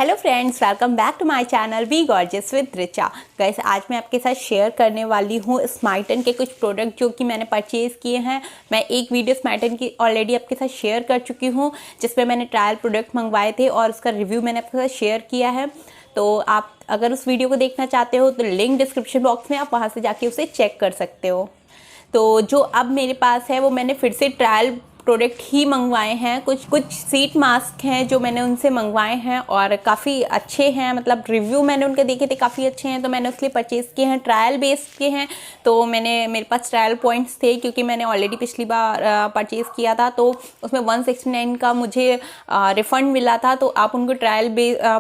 Hello friends, welcome back to my channel be gorgeous with Richa. Guys, आज मैं आपके साथ शेयर करने वाली हूँ स्माइटन के कुछ प्रोडक्ट जो कि मैंने परचेज़ किए हैं। मैं एक वीडियो स्माइटन की ऑलरेडी आपके साथ शेयर कर चुकी हूँ जिसमें मैंने ट्रायल प्रोडक्ट मंगवाए थे और उसका रिव्यू मैंने आपके साथ शेयर किया है। तो आप अगर उस वीडियो को देखना चाहते हो तो लिंक डिस्क्रिप्शन बॉक्स में, आप वहाँ से जाके उसे चेक कर सकते हो। तो जो अब मेरे पास है वो मैंने फिर से ट्रायल प्रोडक्ट ही मंगवाए हैं। कुछ सीट मास्क हैं जो मैंने उनसे मंगवाए हैं और काफ़ी अच्छे हैं, मतलब रिव्यू मैंने उनके देखे थे, काफ़ी अच्छे हैं, तो मैंने उसके लिए परचेज़ किए हैं। ट्रायल बेस्ड के हैं तो मेरे पास ट्रायल पॉइंट्स थे क्योंकि मैंने ऑलरेडी पिछली बार परचेज़ किया था तो उसमें 169 का मुझे रिफ़ंड मिला था। तो आप उनको ट्रायल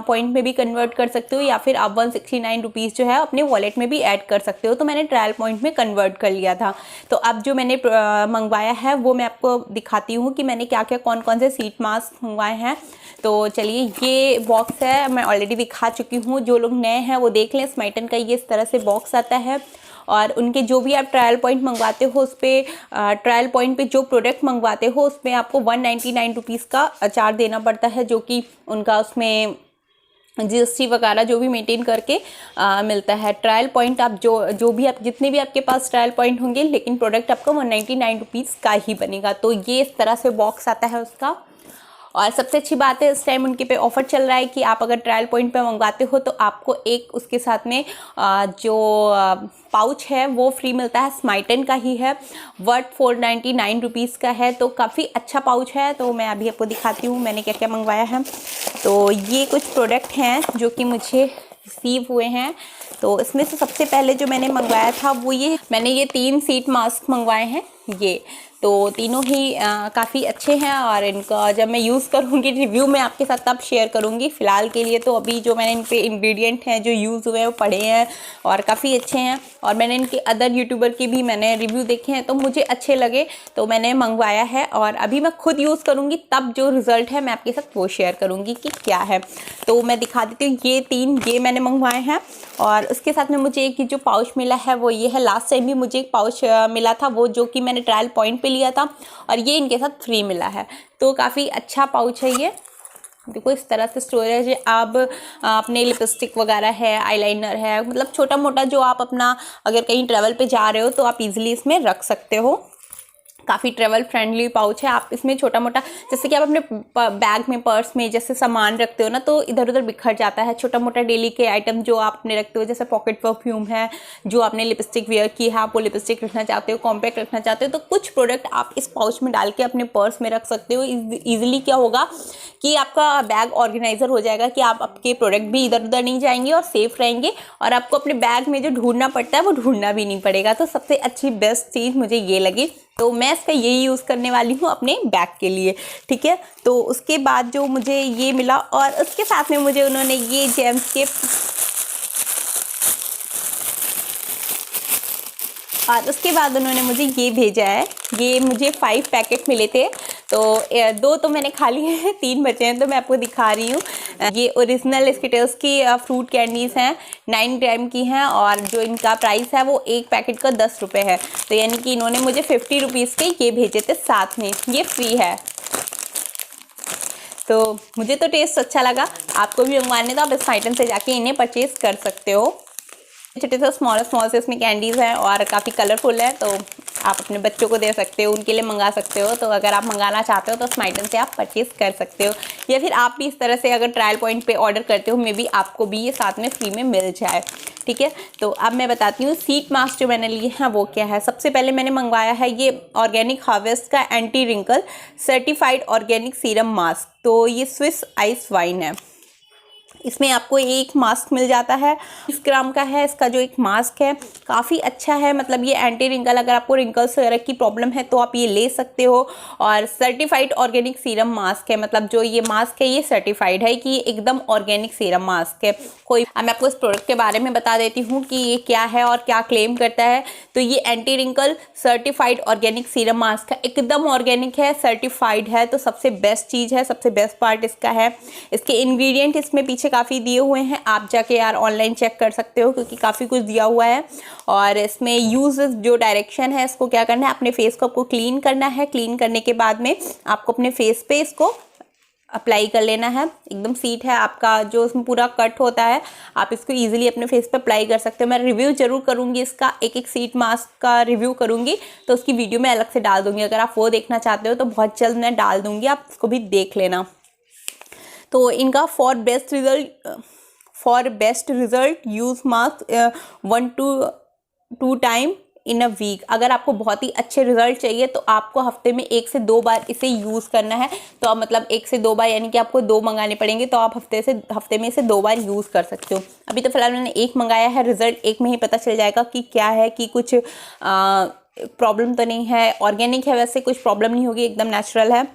पॉइंट में भी कन्वर्ट कर सकते हो या फिर आप 169 रुपीज़ जो है अपने वॉलेट में भी ऐड कर सकते हो। तो मैंने ट्रायल पॉइंट में कन्वर्ट कर लिया था। तो अब जो मैंने मंगवाया है वो मैं आपको दिखाती हूँ कि मैंने क्या क्या कौन कौन से सीट मास्क मंगवाए हैं। तो चलिए, ये बॉक्स है, मैं ऑलरेडी दिखा चुकी हूँ। जो लोग नए हैं वो देख लें, स्माइटन का ये इस तरह से बॉक्स आता है और उनके जो भी आप ट्रायल पॉइंट मंगवाते हो उस पर ट्रायल पॉइंट पे जो प्रोडक्ट मंगवाते हो उसमें आपको 199 रुपीज़ का चार्ज देना पड़ता है, जो कि उनका उसमें जीएसटी वगैरह जो भी मेंटेन करके मिलता है। ट्रायल पॉइंट आप जो भी आप जितने भी आपके पास ट्रायल पॉइंट होंगे, लेकिन प्रोडक्ट आपका 199 रुपीज़ का ही बनेगा। तो ये इस तरह से बॉक्स आता है उसका। और सबसे अच्छी बात है, इस टाइम उनके पे ऑफ़र चल रहा है कि आप अगर ट्रायल पॉइंट पे मंगवाते हो तो आपको एक उसके साथ में जो पाउच है वो फ्री मिलता है। स्माइटन का ही है, वर्थ 499 रुपीज़ का है। तो काफ़ी अच्छा पाउच है। तो मैं अभी आपको दिखाती हूँ मैंने क्या क्या मंगवाया है। तो ये कुछ प्रोडक्ट हैं जो कि मुझे रिसीव हुए हैं। तो इसमें से सबसे पहले जो मैंने मंगवाया था वो मैंने ये 3 सीट मास्क मंगवाए हैं। ये तो तीनों ही काफ़ी अच्छे हैं और इनका जब मैं यूज़ करूँगी रिव्यू मैं आपके साथ तब शेयर करूँगी। फ़िलहाल के लिए तो अभी जो मैंने इन पे इंग्रेडिएंट हैं जो यूज़ हुए हैं वो पढ़े हैं और काफ़ी अच्छे हैं। और मैंने इनके अदर यूट्यूबर के भी मैंने रिव्यू देखे हैं तो मुझे अच्छे लगे, तो मैंने मंगवाया है। और अभी मैं खुद यूज़ करूँगी तब जो रिज़ल्ट है मैं आपके साथ वो शेयर करूँगी कि क्या है। तो मैं दिखा देती हूँ, ये 3 ये मैंने मंगवाए हैं। और उसके साथ में मुझे एक जो पाउच मिला है वो ये है। लास्ट टाइम भी मुझे एक पाउच मिला था, वो जो कि मैंने ट्रायल पॉइंट पे लिया था और ये इनके साथ फ्री मिला है। तो काफ़ी अच्छा पाउच है ये। देखो इस तरह से स्टोरेज है। आप अपने लिपस्टिक वगैरह है, आईलाइनर है, मतलब छोटा मोटा जो आप अपना अगर कहीं ट्रैवल पे जा रहे हो तो आप इजीली इसमें रख सकते हो। काफ़ी ट्रैवल फ्रेंडली पाउच है। आप इसमें छोटा मोटा, जैसे कि आप अपने बैग में, पर्स में जैसे सामान रखते हो ना तो इधर उधर बिखर जाता है। छोटा मोटा डेली के आइटम जो आप अपने रखते हो, जैसे पॉकेट परफ्यूम है, जो आपने लिपस्टिक वेयर की है, आप वो लिपस्टिक रखना चाहते हो, कॉम्पैक्ट रखना चाहते हो, तो कुछ प्रोडक्ट आप इस पाउच में डाल के अपने पर्स में रख सकते हो। ईजिली क्या होगा कि आपका बैग ऑर्गेनाइजर हो जाएगा कि आप आपके प्रोडक्ट भी इधर उधर नहीं जाएंगे और सेफ रहेंगे और आपको अपने बैग में जो ढूंढना पड़ता है वो ढूंढना भी नहीं पड़ेगा। तो सबसे अच्छी बेस्ट चीज़ मुझे ये लगी, तो मैं इसका यही यूज़ करने वाली हूँ अपने बैग के लिए। ठीक है, तो उसके बाद जो मुझे ये मिला और उसके साथ में मुझे उन्होंने ये जेम्स के, और उसके बाद उन्होंने मुझे ये भेजा है। ये मुझे 5 पैकेट मिले थे, तो 2 तो मैंने खा लिए हैं, 3 बचे हैं, तो मैं आपको दिखा रही हूँ। ये ओरिजिनल स्किटल्स की फ्रूट कैंडीज़ हैं, 9 ग्राम की हैं और जो इनका प्राइस है वो एक पैकेट का 10 रुपये है। तो यानी कि इन्होंने मुझे 50 रुपीज़ के ये भेजे थे, साथ में ये फ्री है। तो मुझे तो टेस्ट अच्छा लगा। आपको भी मंगवाने तो आप स्माइटन से जाके इन्हें परचेज़ कर सकते हो। छोटे से स्मॉल से इसमें कैंडीज़ हैं और काफ़ी कलरफुल है, तो आप अपने बच्चों को दे सकते हो, उनके लिए मंगा सकते हो। तो अगर आप मंगाना चाहते हो तो स्माइटन से आप परचेज़ कर सकते हो, या फिर आप भी इस तरह से अगर ट्रायल पॉइंट पे ऑर्डर करते हो, मे बी आपको भी ये साथ में फ्री में मिल जाए। ठीक है, तो अब मैं बताती हूँ सीट मास्क जो मैंने लिए हैं वो क्या है। सबसे पहले मैंने मंगवाया है ये ऑर्गेनिक हार्वेस्ट का anti wrinkle certified organic serum mask. तो ये स्विस आइस वाइन है। इसमें आपको एक मास्क मिल जाता है, 20 ग्राम का है इसका जो एक मास्क है। काफ़ी अच्छा है, मतलब ये एंटी रिंकल, अगर आपको रिंकल्स वगैरह की प्रॉब्लम है तो आप ये ले सकते हो। और सर्टिफाइड ऑर्गेनिक सीरम मास्क है, मतलब जो ये मास्क है ये सर्टिफाइड है कि ये एकदम ऑर्गेनिक सीरम मास्क है। मैं आपको इस प्रोडक्ट के बारे में बता देती हूँ कि ये क्या है और क्या क्लेम करता है। तो ये anti wrinkle certified organic serum mask है, एकदम ऑर्गेनिक है, सर्टिफाइड है। तो सबसे बेस्ट चीज़ है, सबसे बेस्ट पार्ट इसका है। इसके इंग्रेडिएंट इसमें पीछे काफ़ी दिए हुए हैं, आप जाके यार ऑनलाइन चेक कर सकते हो क्योंकि काफ़ी कुछ दिया हुआ है। और इसमें यूज़ जो डायरेक्शन है, इसको क्या करना है, अपने फेस को आपको क्लीन करना है। क्लीन करने के बाद में आपको अपने फेस पे इसको अप्लाई कर लेना है। एकदम सीट है आपका, जो उसमें पूरा कट होता है, आप इसको इजीली अपने फेस पे अप्लाई कर सकते हो। मैं रिव्यू जरूर करूँगी इसका, एक एक सीट मास्क का रिव्यू करूँगी, तो उसकी वीडियो मैं अलग से डाल दूँगी। अगर आप वो देखना चाहते हो तो बहुत जल्द मैं डाल दूँगी, आप उसको भी देख लेना। तो इनका for best result use mask 1 to 2 time in a week. अगर आपको बहुत ही अच्छे रिजल्ट चाहिए तो आपको हफ्ते में 1 से 2 बार इसे यूज़ करना है। तो आप मतलब 1 से 2 बार, यानी कि आपको 2 मंगाने पड़ेंगे, तो आप हफ्ते में इसे 2 बार यूज़ कर सकते हो। अभी तो फिलहाल मैंने 1 मंगाया है, रिजल्ट 1 में ही पता चल जाएगा कि क्या है, कि कुछ प्रॉब्लम तो नहीं है। ऑर्गेनिक है, वैसे कुछ प्रॉब्लम नहीं होगी, एकदम नेचुरल है।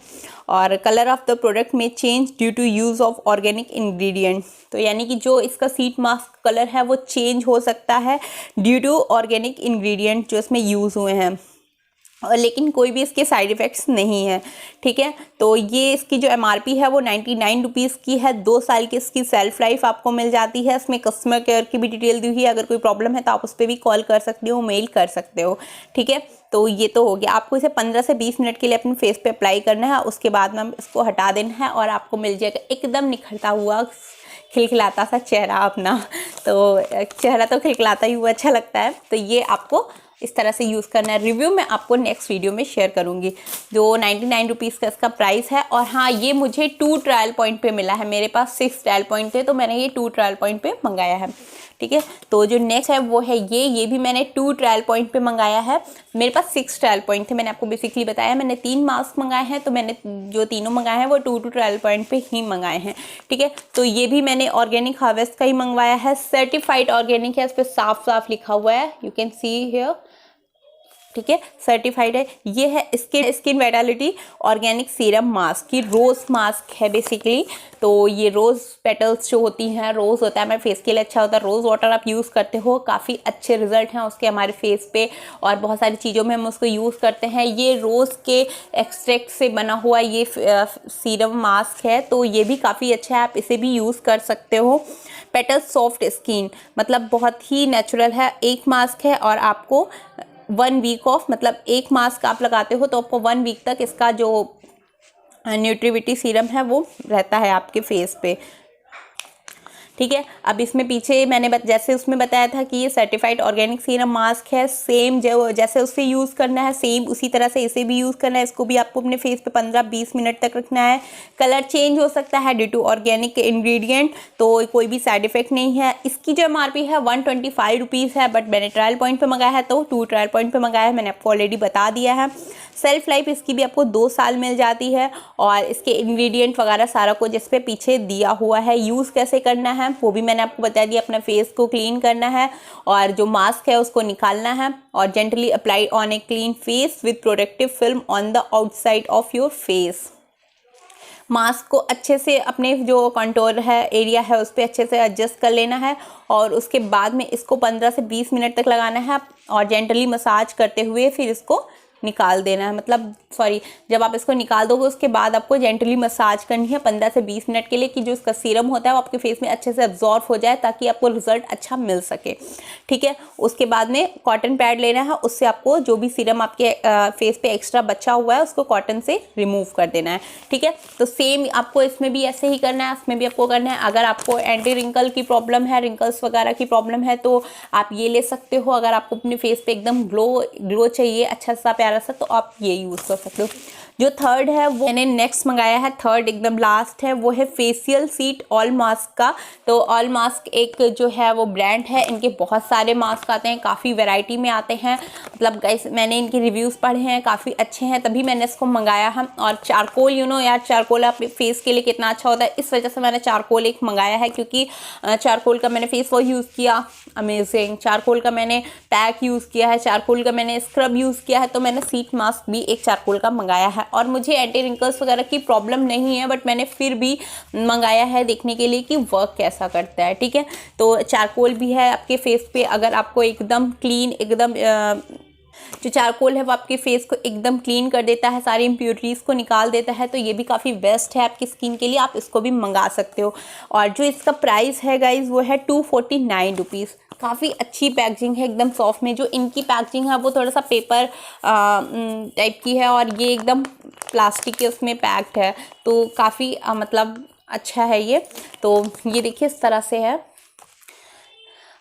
और कलर ऑफ द प्रोडक्ट में change due to use of organic ingredient. तो यानी कि जो इसका सीट मास्क कलर है वो चेंज हो सकता है ड्यू टू ऑर्गेनिक इंग्रेडिएंट जो इसमें यूज़ हुए हैं, और लेकिन कोई भी इसके साइड इफ़ेक्ट्स नहीं है। ठीक है, तो ये इसकी जो MRP है वो 99 रुपीज़ की है। 2 साल की इसकी सेल्फ लाइफ आपको मिल जाती है। इसमें कस्टमर केयर की भी डिटेल दी हुई है, अगर कोई प्रॉब्लम है तो आप उस पर भी कॉल कर सकते हो, मेल कर सकते हो। ठीक है, तो ये तो हो गया। आपको इसे 15 से 20 मिनट के लिए अपने फेस पे अप्लाई करना है, उसके बाद में इसको हटा देना है और आपको मिल जाएगा एकदम निखरता हुआ खिलखिलाता सा चेहरा अपना। तो चेहरा तो खिलखिलाता ही हुआ अच्छा लगता है। तो ये आपको इस तरह से यूज़ करना है। रिव्यू मैं आपको नेक्स्ट वीडियो में शेयर करूँगी। जो 99 रुपीज़ का इसका प्राइस है। और हाँ, ये मुझे 2 ट्रायल पॉइंट पे मिला है। मेरे पास 6 ट्रायल पॉइंट थे, तो मैंने ये 2 ट्रायल पॉइंट पे मंगाया है। ठीक है, तो जो नेक्स्ट है वो है ये भी मैंने 2 ट्रायल पॉइंट पे मंगाया है। मेरे पास 6 ट्रायल पॉइंट थे, मैंने आपको बेसिकली बताया। मैंने 3 मास्क मंगाए हैं, तो मैंने जो तीनों मंगाए हैं वो 2 ट्रायल पॉइंट पे ही मंगाए हैं। ठीक है, तो ये भी मैंने ऑर्गेनिक हार्वेस्ट का ही मंगवाया है। सर्टिफाइड ऑर्गेनिक है, इस पर साफ साफ लिखा हुआ है, यू कैन सी हियर। ठीक है, सर्टिफाइड है। ये है skin Vitality organic serum mask की रोज़ मास्क है बेसिकली। तो ये रोज़ पेटल्स जो होती हैं, रोज़ होता है, हमारे फेस के लिए अच्छा होता है। रोज़ वाटर आप यूज़ करते हो, काफ़ी अच्छे रिजल्ट हैं उसके हमारे फेस पे, और बहुत सारी चीज़ों में हम उसको यूज़ करते हैं। ये रोज़ के एक्सट्रैक्ट से बना हुआ ये सीरम मास्क है, तो ये भी काफ़ी अच्छा है, आप इसे भी यूज़ कर सकते हो। पेटल सॉफ्ट स्किन, मतलब बहुत ही नेचुरल है। एक मास्क है और आपको 1 वीक ऑफ, मतलब एक मास्क आप लगाते हो तो आपको 1 वीक तक इसका जो न्यूट्रिविटी सीरम है वो रहता है आपके फेस पे। ठीक है, अब इसमें पीछे मैंने जैसे उसमें बताया था कि ये सर्टिफाइड ऑर्गेनिक सीरम मास्क है, सेम जो जैसे उससे यूज़ करना है सेम उसी तरह से इसे भी यूज़ करना है। इसको भी आपको अपने फेस पे 15-20 मिनट तक रखना है। कलर चेंज हो सकता है ड्यू टू ऑर्गेनिक इंग्रेडिएंट, तो कोई भी साइड इफेक्ट नहीं है। इसकी जो MRP है 125 रुपीज़ है, बट मैंने ट्रायल पॉइंट पर मंगाया है, तो 2 ट्रायल पॉइंट पर मंगाया है, मैंने आपको ऑलरेडी बता दिया है। सेल्फ लाइफ इसकी भी आपको 2 साल मिल जाती है, और इसके इंग्रेडिएंट वगैरह सारा कुछ इस पर पीछे दिया हुआ है। यूज़ कैसे करना है वो भी मैंने आपको बता दिया। अपना फेस को क्लीन करना है, और जो मास्क है उसको निकालना है, और gently apply on a clean face with protective film on the outside of your face. Mask को अच्छे से अपने जो कंटोर है एरिया है उस पर अच्छे से एडजस्ट कर लेना है, और उसके बाद में इसको 15 से 20 मिनट तक लगाना है, और जेंटली मसाज करते हुए फिर इसको निकाल देना है। मतलब जब आप इसको निकाल दोगे उसके बाद आपको जेंटली मसाज करनी है 15 से 20 मिनट के लिए, कि जो इसका सीरम होता है वो आपके फेस में अच्छे से एब्जॉर्ब हो जाए, ताकि आपको रिजल्ट अच्छा मिल सके। ठीक है, उसके बाद में कॉटन पैड लेना है, उससे आपको जो भी सीरम आपके फेस पे एक्स्ट्रा बचा हुआ है उसको कॉटन से रिमूव कर देना है। ठीक है, तो सेम आपको इसमें भी ऐसे ही करना है, इसमें भी आपको करना है। अगर आपको एंटी रिंकल की प्रॉब्लम है, रिंकल्स वगैरह की प्रॉब्लम है, तो आप ये ले सकते हो। अगर आपको अपने फेस पे एकदम ग्लो चाहिए अच्छा सा प्यारा सा, तो आप ये यूज़ कर सकते हो। जो थर्ड है वो मैंने नेक्स्ट मंगाया है, थर्ड एकदम लास्ट है, वो है फेशियल सीट ऑल मास्क का। तो ऑल मास्क एक जो है वो ब्रांड है, इनके बहुत सारे मास्क आते हैं, काफ़ी वैरायटी में आते हैं। मतलब गाइस मैंने इनके रिव्यूज़ पढ़े हैं, काफ़ी अच्छे हैं, तभी मैंने इसको मंगाया है। और चारकोल यार चारकोल आपके फेस के लिए कितना अच्छा होता है, इस वजह से मैंने चारकोल एक मंगाया है, क्योंकि चारकोल का मैंने फेस वॉश यूज़ किया, अमेजिंग। चारकोल का मैंने पैक यूज़ किया है, चारकोल का मैंने स्क्रब यूज़ किया है, तो मैंने सीट मास्क भी एक चारकोल का मंगाया है। और मुझे एंटी रिंकल्स वगैरह की प्रॉब्लम नहीं है, बट मैंने फिर भी मंगाया है देखने के लिए कि वर्क कैसा करता है। ठीक है, तो चारकोल भी है आपके फेस पे, अगर आपको एकदम क्लीन एकदम जो चारकोल है वो आपके फेस को एकदम क्लीन कर देता है, सारी इम्प्योरिटीज़ को निकाल देता है। तो ये भी काफ़ी बेस्ट है आपकी स्किन के लिए, आप इसको भी मंगा सकते हो। और जो इसका प्राइस है गाइज वो है 249 रुपीज़। काफ़ी अच्छी पैकेजिंग है, एकदम सॉफ्ट में। जो इनकी पैकेजिंग है वो थोड़ा सा पेपर टाइप की है और ये एकदम प्लास्टिक के उसमें पैक्ड है, तो काफ़ी मतलब अच्छा है ये। तो ये देखिए इस तरह से है।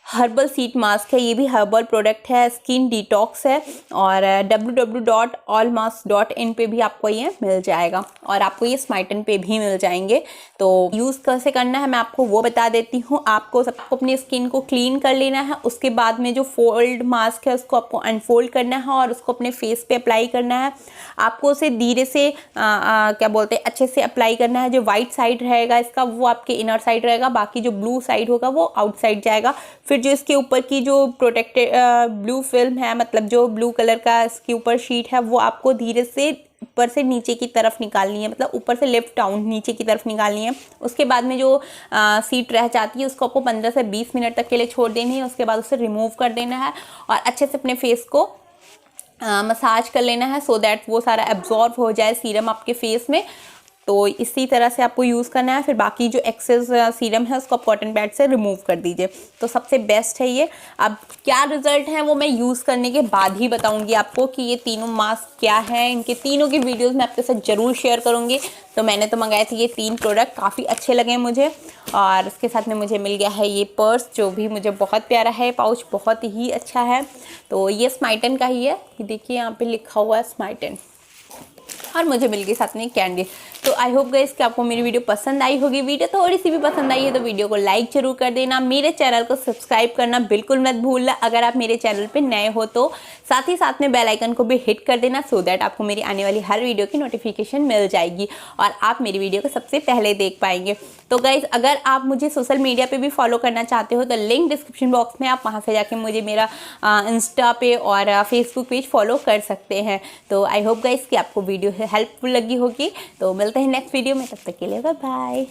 हर्बल सीट मास्क है, ये भी हर्बल प्रोडक्ट है, स्किन डिटॉक्स है। और www.allmask.in पे भी आपको ये मिल जाएगा और आपको ये स्माइटन पे भी मिल जाएंगे। तो यूज़ कैसे करना है मैं आपको वो बता देती हूँ। आपको अपनी स्किन को क्लीन कर लेना है, उसके बाद में जो फोल्ड मास्क है उसको आपको अनफोल्ड करना है और उसको अपने फेस पे अप्लाई करना है। आपको उसे धीरे से क्या बोलते हैं अच्छे से अप्लाई करना है। जो वाइट साइड रहेगा इसका वो आपके इनर साइड रहेगा, बाकी जो ब्लू साइड होगा वो आउटसाइड जाएगा। फिर जो इसके ऊपर की जो प्रोटेक्टेड ब्लू फिल्म है, मतलब जो ब्लू कलर का इसके ऊपर शीट है, वो आपको धीरे से ऊपर से नीचे की तरफ निकालनी है, मतलब ऊपर से लेफ्ट डाउन नीचे की तरफ निकालनी है। उसके बाद में जो सीट रह जाती है उसको आपको 15 से 20 मिनट तक के लिए छोड़ देनी है। उसके बाद उसे रिमूव कर देना है और अच्छे से अपने फेस को मसाज कर लेना है, सो दैट वो सारा एब्जॉर्ब हो जाए सीरम आपके फेस में। तो इसी तरह से आपको यूज़ करना है। फिर बाकी जो एक्सेस सीरम है उसको आप कॉटन पैड से रिमूव कर दीजिए। तो सबसे बेस्ट है ये। अब क्या रिजल्ट है वो मैं यूज़ करने के बाद ही बताऊंगी आपको कि ये तीनों मास्क क्या है। इनके तीनों की वीडियोस मैं आपके साथ ज़रूर शेयर करूंगी। तो मैंने तो मंगाए थे ये 3 प्रोडक्ट, काफ़ी अच्छे लगे मुझे। और उसके साथ में मुझे मिल गया है ये पर्स, जो भी मुझे बहुत प्यारा है। पाउच बहुत ही अच्छा है। तो ये स्माइटन का ही है, ये देखिए यहाँ पे लिखा हुआ है स्माइटन। और मुझे मिल गई साथ में कैंडी। तो आई होप गाइस कि आपको मेरी वीडियो पसंद आई होगी। वीडियो थोड़ी सी भी पसंद आई है तो वीडियो को लाइक जरूर कर देना। मेरे चैनल को सब्सक्राइब करना बिल्कुल मत भूलना अगर आप मेरे चैनल पे नए हो तो। साथ ही साथ में बेल आइकन को भी हिट कर देना, सो दैट आपको मेरी आने वाली हर वीडियो की नोटिफिकेशन मिल जाएगी और आप मेरी वीडियो को सबसे पहले देख पाएंगे। तो गाइज अगर आप मुझे सोशल मीडिया पे भी फॉलो करना चाहते हो तो लिंक डिस्क्रिप्शन बॉक्स में, आप वहाँ से जाके मुझे मेरा इंस्टा पे और फेसबुक पेज फॉलो कर सकते हैं। तो आई होप गाइज कि आपको वीडियो हेल्पफुल लगी होगी। तो मिलते हैं नेक्स्ट वीडियो में, तब तक के लिए बाय बाय।